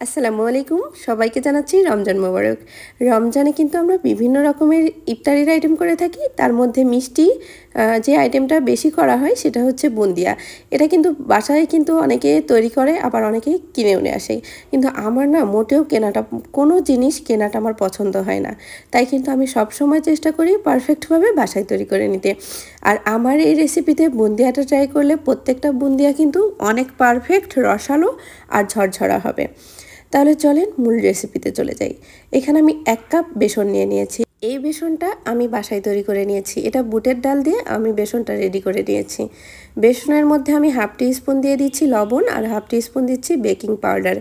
আসসালামু আলাইকুম, সবাইকে জানাচ্ছি রমজান মোবারক। রমজানে কিন্তু আমরা বিভিন্ন রকমের ইফতারির আইটেম করে থাকি। তার মধ্যে মিষ্টি যে আইটেমটা বেশি করা হয় সেটা হচ্ছে বুন্দিয়া। এটা কিন্তু বাসায় কিন্তু অনেকে তৈরি করে, আবার অনেকে কিনেও নিয়ে আসে। কিন্তু আমার না মোটেও কেনাটা, কোনো জিনিস কেনাটা আমার পছন্দ হয় না। তাই কিন্তু আমি সবসময় চেষ্টা করি পারফেক্টভাবে বাসায় তৈরি করে নিতে। আর আমার এই রেসিপিতে বুন্দিয়াটা ট্রাই করলে প্রত্যেকটা বুন্দিয়া কিন্তু অনেক পারফেক্ট, রসালো আর ঝরঝরা হবে। তাহলে চলেন মূল রেসিপিতে চলে যাই। এখানে আমি 1 কাপ বেসন নিয়ে নিয়েছি। এই বেসনটা আমি বাসায় তৈরি করে নিয়েছি। এটা বুটের ডাল দিয়ে আমি বেসনটা রেডি করে নিয়েছি। বেসনের মধ্যে আমি হাফ টি স্পুন দিয়ে দিচ্ছি লবণ আর হাফ টি স্পুন দিচ্ছি বেকিং পাউডার।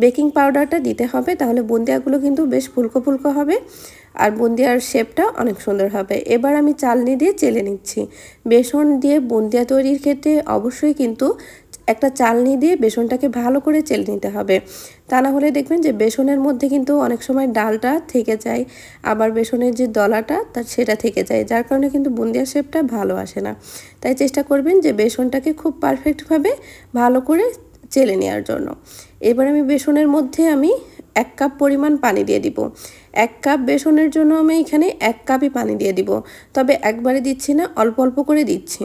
বেকিং পাউডারটা দিতে হবে, তাহলে বুন্দিয়াগুলো কিন্তু বেশ ফুলকো ফুলকো হবে আর বুন্দিয়ার শেপটা অনেক সুন্দর হবে। এবার আমি চালনি দিয়ে চেলে নিচ্ছি। বেসন দিয়ে বুন্দিয়া তৈরির ক্ষেত্রে অবশ্যই কিন্তু একটা চালনি দিয়ে বেসনটাকে ভালো করে চেলে নিতে হবে। তা না হলে দেখবেন যে বেসনের মধ্যে কিন্তু অনেক সময় ডালটা থেকে যায়, আবার বেসনের যে দলাটা সেটা থেকে যায়, যার কারণে কিন্তু বুন্দিয়া শেপটা ভালো আসে না। তাই চেষ্টা করবেন যে বেসনটাকে খুব পারফেক্টভাবে ভালো করে চেলে নেওয়ার জন্য। এবার আমি বেসনের মধ্যে 1 কাপ পরিমাণ পানি দিয়ে দিব। 1 কাপ বেসনের জন্য আমি এখানে 1 কাপই পানি দিয়ে দিব, তবে একবারে দিচ্ছি না, অল্প অল্প করে দিচ্ছি।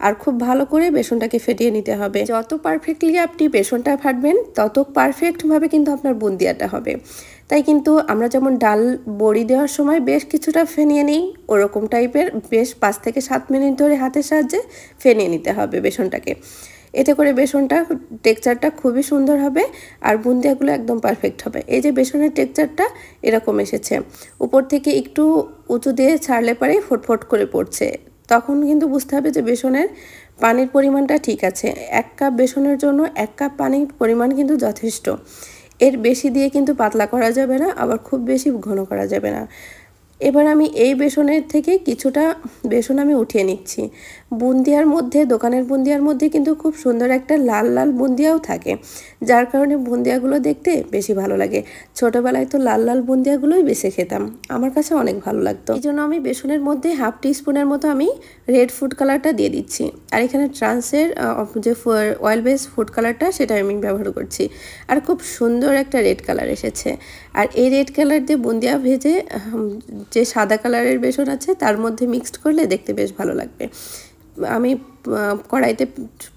আর খুব ভালো করে বেসনটাকে ফেটিয়ে নিতে হবে। যত পারফেক্টলি আপনি বেসনটা ফাটবেন তত পারফেক্টভাবে কিন্তু আপনার বুন্দিয়াটা হবে। তাই কিন্তু আমরা যেমন ডাল বড়ি দেওয়ার সময় বেশ কিছুটা ফেনিয়ে নিই, ওরকম টাইপের বেশ 5 থেকে 7 মিনিট ধরে হাতের সাহায্যে ফেনিয়ে নিতে হবে বেসনটাকে। এতে করে বেসনটা টেক্সচারটা খুবই সুন্দর হবে আর বুন্দিয়াগুলো একদম পারফেক্ট হবে। এই যে বেসনের টেক্সচারটা এরকম এসেছে, উপর থেকে একটু উঁচু দিয়ে ছাড়লে পরেই ফটফট করে পড়ছে, তখন কিন্তু বুঝতে হবে যে বেসনের পানির পরিমাণটা ঠিক আছে। 1 কাপ বেসনের জন্য 1 কাপ পানির পরিমাণ কিন্তু যথেষ্ট। এর বেশি দিয়ে কিন্তু পাতলা করা যাবে না, আবার খুব বেশি ঘন করা যাবে না। এবার আমি এই বেসনের থেকে কিছুটা বেসন আমি উঠিয়ে নিচ্ছি। বুন্দিয়ার মধ্যে, দোকানের বুন্দিয়ার মধ্যে কিন্তু খুব সুন্দর একটা লাল লাল বুন্দিয়াও থাকে, যার কারণে বুন্দিয়াগুলো দেখতে বেশি ভালো লাগে। ছোটোবেলায় তো লাল লাল বুন্দিয়াগুলোই বেছে খেতাম, আমার কাছে অনেক ভালো লাগতো। এই জন্য আমি বেসনের মধ্যে হাফ টি স্পুনের মতো আমি রেড ফুড কালারটা দিয়ে দিচ্ছি। আর এখানে ট্রান্সের যে অয়েল বেস ফুড কালারটা সেটা আমি ব্যবহার করছি। আর খুব সুন্দর একটা রেড কালার এসেছে। আর এই রেড কালার দিয়ে বুন্দিয়া ভেজে যে সাদা কালারের বেসন আছে তার মধ্যে মিক্সড করলে দেখতে বেশ ভালো লাগবে। আমি কড়াইতে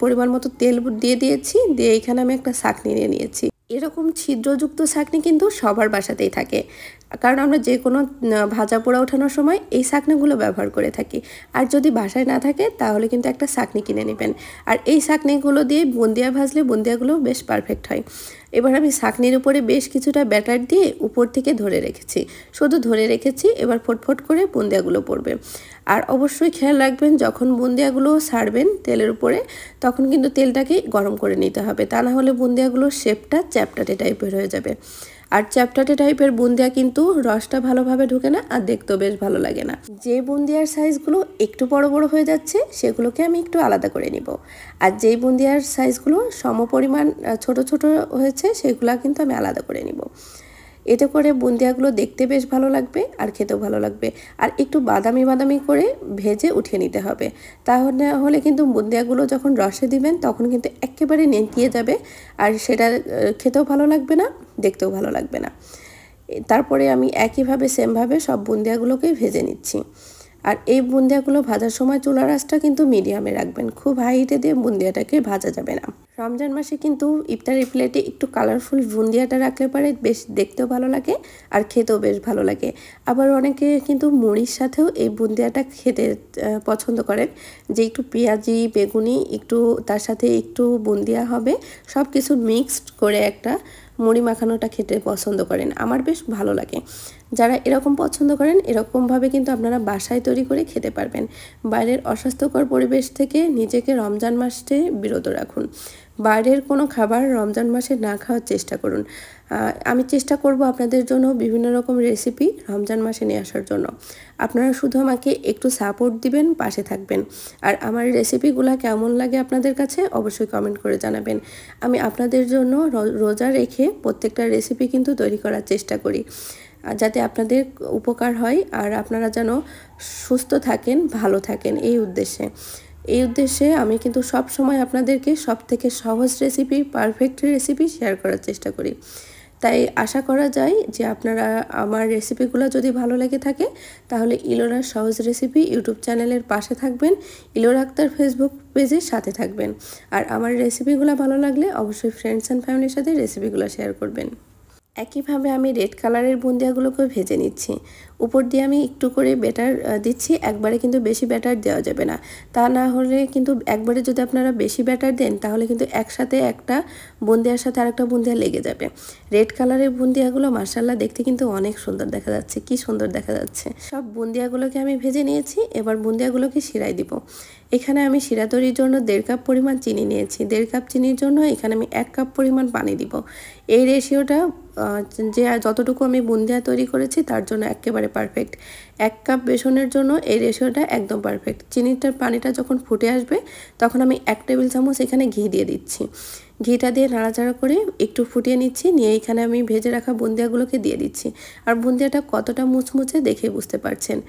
পরিমাণ মতো তেল দিয়ে দিয়েছি, দিয়ে এখানে আমি একটা ছাঁকনি নিয়ে নিয়েছি। এরকম ছিদ্রযুক্ত ছাঁকনি কিন্তু সবার বাসাতেই থাকে, কারণ আমরা যে কোনো ভাজা পোড়া ওঠানোর সময় এই ছাঁকনিগুলো ব্যবহার করে থাকি। আর যদি বাসায় না থাকে তাহলে কিন্তু একটা ছাঁকনি কিনে নেবেন। আর এই ছাঁকনিগুলো দিয়ে বুন্দিয়া ভাজলে বুন্দিয়াগুলো বেশ পারফেক্ট হয়। এবার আমি ছাঁকনির উপরে বেশ কিছুটা ব্যাটার দিয়ে উপর থেকে ধরে রেখেছি, শুধু ধরে রেখেছি। এবার ফটফট করে বুন্দিয়াগুলো পড়বে। আর অবশ্যই খেয়াল রাখবেন যখন বুন্দিয়াগুলো ছাড়বেন তেলের উপরে, তখন কিন্তু তেলটাকে গরম করে নিতে হবে, তা না হলে বুন্দিয়াগুলোর শেপটা চ্যাপটাটে টাইপের হয়ে যাবে। আর চ্যাপটাটে টাইপের বুন্দিয়া কিন্তু রসটা ভালোভাবে ঢুকে না, আর দেখতেও বেশ ভালো লাগে না। যে বুন্দিয়ার সাইজগুলো একটু বড় বড় হয়ে যাচ্ছে সেগুলোকে আমি একটু আলাদা করে নিব। আর যেই বুন্দিয়ার সাইজগুলো সমপরিমাণ ছোট ছোট হয়েছে সেগুলো কিন্তু আমি আলাদা করে নিব। এতে করে বুন্দিয়াগুলো দেখতে বেশ ভালো লাগবে আর খেতেও ভালো লাগবে। আর একটু বাদামি বাদামি করে ভেজে উঠিয়ে নিতে হবে, তাহলে কিন্তু বুন্দিয়াগুলো যখন রসে দিবেন তখন কিন্তু একেবারে নেতিয়ে যাবে, আর সেটা খেতেও ভালো লাগবে না, দেখতেও ভালো লাগবে না। তারপরে আমি একইভাবে সেমভাবে সব বুন্দিয়াগুলোকে ভেজে নিচ্ছি। আর এই বুন্দিয়াগুলো ভাজার সময় চুলার আঁচটা কিন্তু মিডিয়ামে রাখবেন, খুব হাই হিটে দিয়ে বুন্দিয়াটাকে ভাজা যাবে না। রমজান মাসে কিন্তু ইফতারি প্লেটে একটু কালারফুল বুন্দিয়াটা রাখলে পরে বেশ দেখতেও ভালো লাগে আর খেতেও বেশ ভালো লাগে। আবার অনেকে কিন্তু মুড়ির সাথেও এই বুন্দিয়াটা খেতে পছন্দ করেন, যে একটু পেঁয়াজি বেগুনি একটু তার সাথে একটু বুন্দিয়া হবে, সব কিছু মিক্সড করে একটা মুড়ি মাখানোটা খেতে পছন্দ করেন। আমার বেশ ভালো লাগে। যারা এরকম পছন্দ করেন এরকমভাবে কিন্তু আপনারা বাসায় তৈরি করে খেতে পারবেন। বাইরের অস্বাস্থ্যকর পরিবেশ থেকে নিজেকে রমজান মাসে বিরত রাখুন। বাইরের কোনো খাবার রমজান মাসে না খাওয়ার চেষ্টা করুন। আমি চেষ্টা করব আপনাদের জন্য বিভিন্ন রকম রেসিপি রমজান মাসে নিয়ে আসার জন্য। আপনারা শুধু আমাকে একটু সাপোর্ট দিবেন, পাশে থাকবেন। আর আমার রেসিপিগুলো কেমন লাগে আপনাদের কাছে অবশ্যই কমেন্ট করে জানাবেন। আমি আপনাদের জন্য রোজা রেখে প্রত্যেকটা রেসিপি কিন্তু তৈরি করার চেষ্টা করি, যাতে আপনাদের উপকার হয় আর আপনারা যেন সুস্থ থাকেন, ভালো থাকেন। এই উদ্দেশ্যে আমি কিন্তু সব সময় আপনাদেরকে সবথেকে সহজ রেসিপি, পারফেক্ট রেসিপি শেয়ার করার চেষ্টা করি। তাই আশা করা যায় যে আপনারা আমার রেসিপিগুলো যদি ভালো লেগে থাকে তাহলে ইলোরার সহজ রেসিপি ইউটিউব চ্যানেলের পাশে থাকবেন, ইলোরা আক্তার ফেসবুক পেজের সাথে থাকবেন। আর আমার রেসিপিগুলো ভালো লাগলে অবশ্যই ফ্রেন্ডস অ্যান্ড ফ্যামিলির সাথে রেসিপিগুলো শেয়ার করবেন। একইভাবে আমি রেড কালারের বুন্দিয়াগুলোকে ভেজে নিচ্ছি। উপর দিয়ে আমি একটু করে ব্যাটার দিচ্ছি, একবারে কিন্তু বেশি ব্যাটার দেওয়া যাবে না। তা না হলে কিন্তু একবারে যদি আপনারা বেশি ব্যাটার দেন তাহলে কিন্তু একসাথে একটা বুন্দিয়ার সাথে আরেকটা বুন্দিয়া লেগে যাবে। রেড কালারের বুন্দিয়াগুলো মাশাআল্লাহ দেখতে কিন্তু অনেক সুন্দর দেখা যাচ্ছে, কি সুন্দর দেখা যাচ্ছে। সব বুন্দিয়াগুলোকে আমি ভেজে নিয়েছি, এবার বুন্দিয়াগুলোকে শিরায় দিব। এখানে আমি শিরা তৈরির জন্য 1.5 কাপ পরিমাণ চিনি নিয়েছি। 1.5 কাপ চিনির জন্য এখানে আমি 1 কাপ পরিমাণ পানি দিব। এই রেশিওটা যে যতটুকু আমি বুন্দিয়া তৈরি করেছি তার জন্য একেবারে পারফেক্ট। 1 কাপ বেসনের জন্য এই রেশিওটা একদম পারফেক্ট। চিনিটার পানিটা যখন ফুটে আসবে তখন আমি 1 টেবিল চামচ এখানে ঘি দিয়ে দিচ্ছি। ঘিটা দিয়ে নাড়াচাড়া করে একটু ফুটিয়ে নিচ্ছি, নিয়ে এখানে আমি ভেজে রাখা বুন্দিয়াগুলোকে দিয়ে দিচ্ছি। আর বুন্দিয়াটা কতটা মুচমুচে দেখে বুঝতে পারছেন।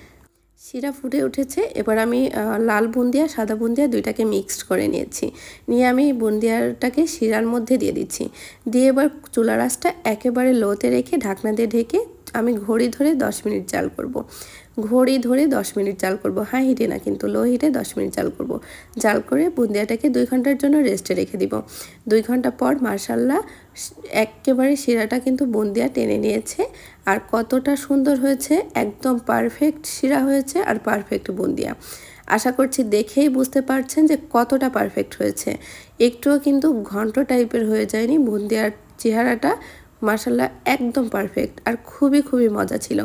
শিরা ফুটে উঠেছে, এবার আমি লাল বুন্দিয়া সাদা বুন্দিয়া দুইটাকে মিক্সড করে নিয়েছি। নিয়ে আমি বুন্দিয়াটাকে শিরার মধ্যে দিয়ে দিচ্ছি। দিয়ে এবার চুলার আঁচটা একেবারে লোতে রেখে ঢাকনা দিয়ে ঢেকে আমি ঘড়ি ধরে 10 মিনিট জাল করব। ঘড়ি ধরে 10 মিনিট জাল করব, হাই হিটে না কিন্তু লো হিটে 10 মিনিট জাল করব। জাল করে বুন্দিয়াটাকে 2 ঘন্টার জন্য রেস্টে রেখে দিব। 2 ঘন্টা পর মাশাআল্লাহ একেবারে শিরাটা কিন্তু বুন্দিয়া টেনে নিয়েছে। আর কতটা সুন্দর হয়েছে, একদম পারফেক্ট শিরা হয়েছে আর পারফেক্ট বুন্দিয়া। আশা করছি দেখেই বুঝতে পারছেন যে কতটা পারফেক্ট হয়েছে। একটুও কিন্তু ঘন্ট টাইপের হয়ে যায়নি, বুন্দিয়ার চেহারাটা মাশাআল্লাহ একদম পারফেক্ট আর খুবই খুবই মজা ছিল।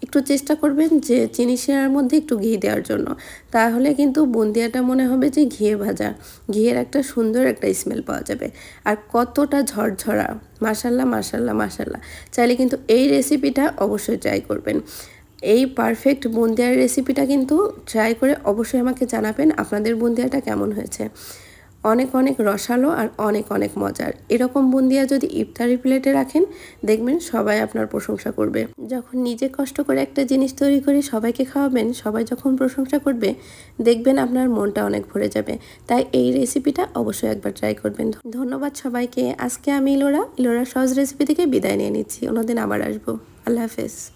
একটু চেষ্টা করবেন যে চিনি শিরার মধ্যে একটু ঘি দেওয়ার জন্য, তাহলে কিন্তু বুন্দিয়াটা মনে হবে যে ঘিয়ে ভাজা, ঘিয়ের একটা সুন্দর একটা স্মেল পাওয়া যাবে। আর কতটা ঝরঝরা, মাশাআল্লাহ মাশাআল্লাহ মাশাআল্লাহ। চাইলে কিন্তু এই রেসিপিটা অবশ্যই ট্রাই করবেন। এই পারফেক্ট বুন্দিয়ার রেসিপিটা কিন্তু ট্রাই করে অবশ্যই আমাকে জানাবেন আপনাদের বুন্দিয়াটা কেমন হয়েছে। অনেক অনেক রসালো আর অনেক অনেক মজার। এরকম বুন্দিয়া যদি ইফতারি প্লেটে রাখেন দেখবেন সবাই আপনার প্রশংসা করবে। যখন নিজে কষ্ট করে একটা জিনিস তৈরি করে সবাইকে খাওয়াবেন, সবাই যখন প্রশংসা করবে দেখবেন আপনার মনটা অনেক ভরে যাবে। তাই এই রেসিপিটা অবশ্যই একবার ট্রাই করবেন। ধন্যবাদ সবাইকে। আজকে আমি ইলোরা সহজ রেসিপি থেকে বিদায় নিয়ে নিচ্ছি, অন্যদিন আবার আসবো। আল্লাহ হাফেজ।